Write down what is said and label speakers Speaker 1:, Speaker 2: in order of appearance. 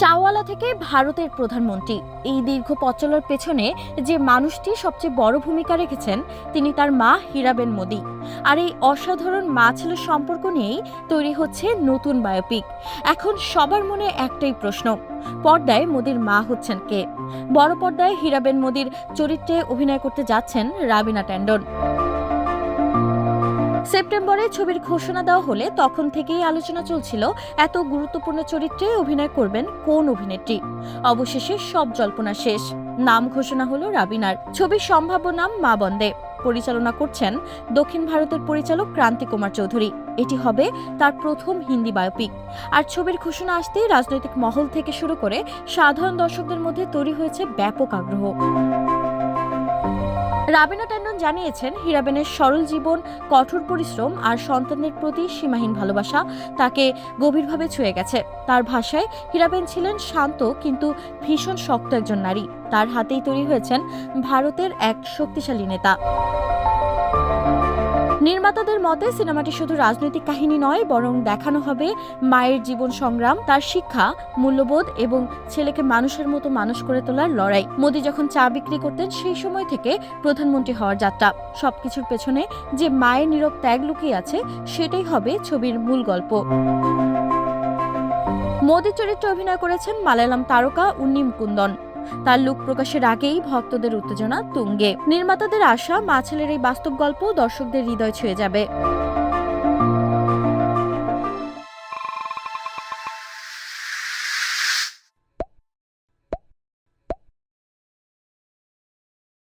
Speaker 1: চাওয়ালা থেকে ভারতের প্রধানমন্ত্রী, এই দীর্ঘ পথ চলার পেছনে যে মানুষটি সবচেয়ে বড় ভূমিকা রেখেছেন তিনি তার মা হীরাবেন মোদি। আর এই অসাধারণ মা ছেলের সম্পর্ক নিয়েই তৈরি হচ্ছে নতুন বায়োপিক। এখন সবার মনে একটাই প্রশ্ন, পর্দায় মোদির মা হচ্ছেন কে? বড় পর্দায় হীরাবেন মোদির চরিত্রে অভিনয় করতে যাচ্ছেন রাবিনা ট্যান্ডন। সেপ্টেম্বরে ছবির ঘোষণা দেওয়া হলে তখন থেকেই আলোচনা চলছিল এত গুরুত্বপূর্ণ চরিত্রে অভিনয় করবেন কোন অভিনেত্রী। অবশেষে সব জল্পনা শেষ, নাম ঘোষণা হলো রাবিনার। ছবির সম্ভাব্য নাম মা বন্দে। পরিচালনা করছেন দক্ষিণ ভারতের পরিচালক ক্রান্তি কুমার চৌধুরী। এটি হবে তার প্রথম হিন্দি বায়োপিক। আর ছবির ঘোষণা আসতেই রাজনৈতিক মহল থেকে শুরু করে সাধারণ দর্শকদের মধ্যে তৈরি হয়েছে ব্যাপক আগ্রহ। রাবিনা ট্যান্ডন জানিয়েছেন, হীরাবেনের সরল জীবন, কঠোর পরিশ্রম আর সন্তানদের প্রতি সীমাহীন ভালোবাসা তাকে গভীরভাবে ছুঁয়ে গেছে। তার ভাষায় হীরাবেন ছিলেন শান্ত কিন্তু ভীষণ শক্ত একজন নারী। তার হাতেই তৈরি হয়েছেন ভারতের এক শক্তিশালী নেতা। নির্মাতাদের মতে সিনেমাটি শুধু রাজনৈতিক কাহিনী নয়, বরং দেখানো হবে মায়ের জীবন সংগ্রাম, তার শিক্ষা, মূল্যবোধ এবং ছেলেকে মানুষের মতো মানুষ করে তোলার লড়াই। মোদি যখন চা বিক্রি করতেন সেই সময় থেকে প্রধানমন্ত্রী হওয়ার যাত্রা, সবকিছুর পেছনে যে মায়ের নীরব ত্যাগ লুকিয়ে আছে সেটাই হবে ছবির মূল গল্প। মোদি চরিত্রে অভিনয় করেছেন মালায়ালাম তারকা উন্নি মুকুন্দন। তার লুক প্রকাশের আগেই ভক্তদের উত্তেজনা তুঙ্গে। নির্মাতাদের আশা মা ছেলের এই বাস্তব গল্প দর্শকদের হৃদয় ছুঁয়ে যাবে।